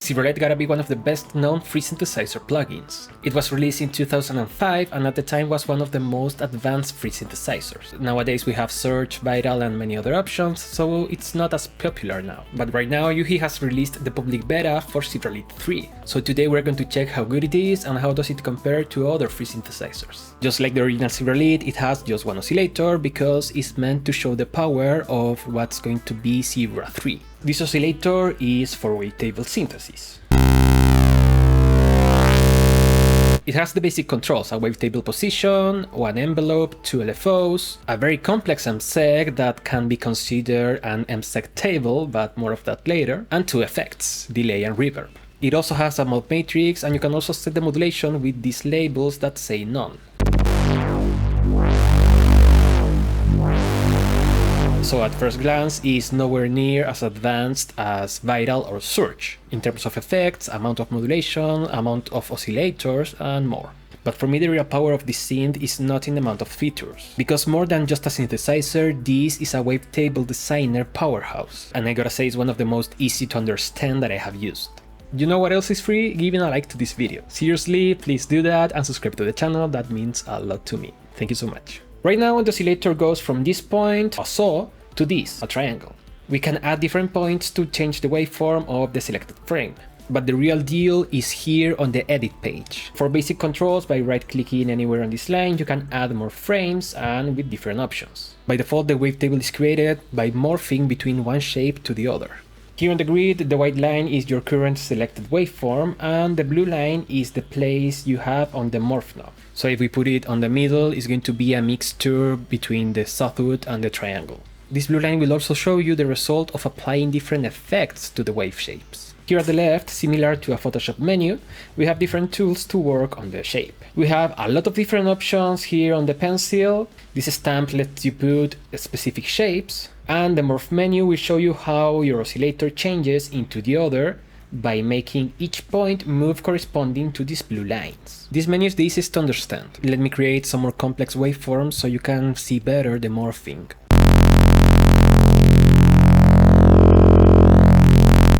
Zebralette gotta be one of the best known free synthesizer plugins. It was released in 2005 and at the time was one of the most advanced free synthesizers. Nowadays we have Surge, Viral and many other options, so it's not as popular now. But right now Yuhi has released the public beta for Zebralette 3. So today we're going to check how good it is and how does it compare to other free synthesizers. Just like the original Zebralette, it has just one oscillator because it's meant to show the power of what's going to be Zebra 3. This oscillator is for wavetable synthesis. It has the basic controls, a wavetable position, one envelope, two LFOs, a very complex MSEG that can be considered an MSEG table, but more of that later, and two effects, delay and reverb. It also has a mode matrix and you can also set the modulation with these labels that say none. So at first glance is nowhere near as advanced as Viral or Surge, in terms of effects, amount of modulation, amount of oscillators and more. But for me the real power of this synth is not in the amount of features, because more than just a synthesizer, this is a wavetable designer powerhouse, and I gotta say it's one of the most easy to understand that I have used. You know what else is free? Giving a like to this video. Seriously, please do that and subscribe to the channel, that means a lot to me. Thank you so much. Right now the oscillator goes from this point, a saw, to this, a triangle. We can add different points to change the waveform of the selected frame. But the real deal is here on the edit page. For basic controls, by right-clicking anywhere on this line, you can add more frames and with different options. By default, the wavetable is created by morphing between one shape to the other. Here on the grid, the white line is your current selected waveform and the blue line is the place you have on the morph knob. So if we put it on the middle, it's going to be a mixture between the sawtooth and the triangle. This blue line will also show you the result of applying different effects to the wave shapes. Here at the left, similar to a Photoshop menu, we have different tools to work on the shape. We have a lot of different options here on the pencil. This stamp lets you put specific shapes, and the morph menu will show you how your oscillator changes into the other by making each point move corresponding to these blue lines. This menu is the easiest to understand. Let me create some more complex waveforms so you can see better the morphing.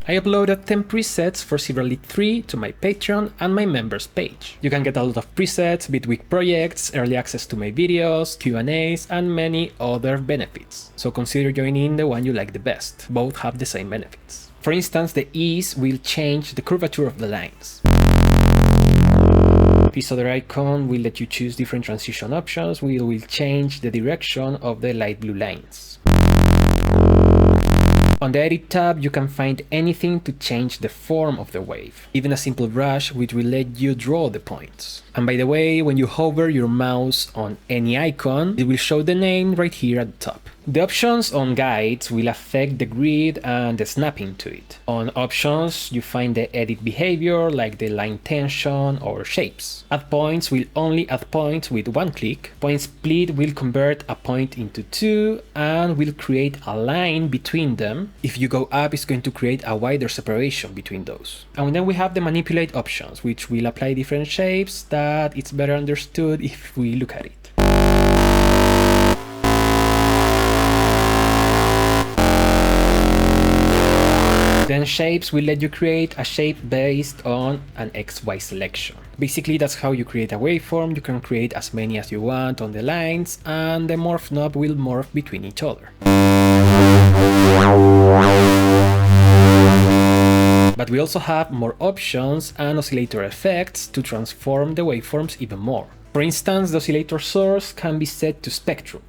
I uploaded 10 presets for Zebralette 3 to my Patreon and my members page. You can get a lot of presets, Bitwig projects, early access to my videos, Q&As and many other benefits. So consider joining the one you like the best. Both have the same benefits. For instance, the ease will change the curvature of the lines. This other icon will let you choose different transition options, which will change the direction of the light blue lines. On the Edit tab, you can find anything to change the form of the wave, even a simple brush which will let you draw the points. And by the way, when you hover your mouse on any icon, it will show the name right here at the top. The options on guides will affect the grid and the snapping to it. On options, you find the edit behavior like the line tension or shapes. Add points will only add points with one click. Point split will convert a point into two and will create a line between them. If you go up, it's going to create a wider separation between those. And then we have the manipulate options, which will apply different shapes that it's better understood if we look at it. Then shapes will let you create a shape based on an XY selection. Basically that's how you create a waveform. You can create as many as you want on the lines and the morph knob will morph between each other. But we also have more options and oscillator effects to transform the waveforms even more. For instance, the oscillator source can be set to spectrum.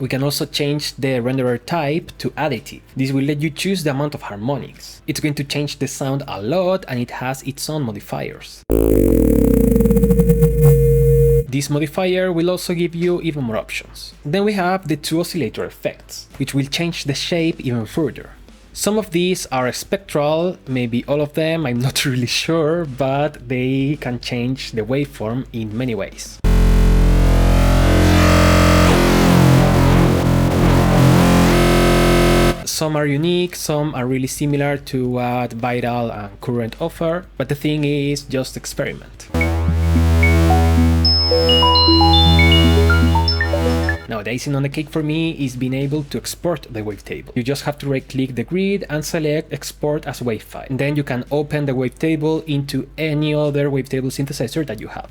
We can also change the renderer type to additive. This will let you choose the amount of harmonics. It's going to change the sound a lot and it has its own modifiers. This modifier will also give you even more options. Then we have the two oscillator effects, which will change the shape even further. Some of these are spectral, maybe all of them, I'm not really sure, but they can change the waveform in many ways. Some are unique, some are really similar to what Viral and Current offer, but the thing is just experiment. Now the icing on the cake for me is being able to export the wavetable. You just have to right click the grid and select export as wave file. And then you can open the wavetable into any other wavetable synthesizer that you have.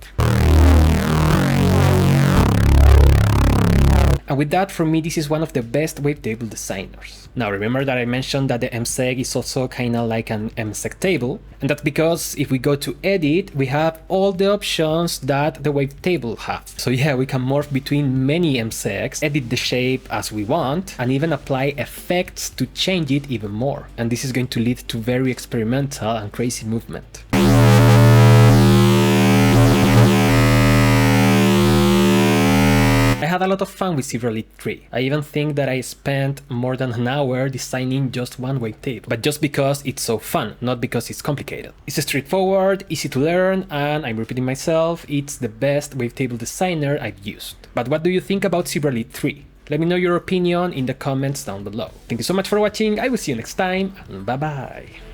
And with that, for me, this is one of the best wavetable designers. Now remember that I mentioned that the MSEG is also kinda like an MSEG table, and that's because if we go to edit, we have all the options that the wavetable have. So yeah, we can morph between many MSEGs, edit the shape as we want, and even apply effects to change it even more. And this is going to lead to very experimental and crazy movement. I had a lot of fun with Zebralette 3. I even think that I spent more than an hour designing just one wavetable, but just because it's so fun, not because it's complicated. It's straightforward, easy to learn, and I'm repeating myself, it's the best wavetable designer I've used. But what do you think about Zebralette 3? Let me know your opinion in the comments down below. Thank you so much for watching, I will see you next time, and bye bye!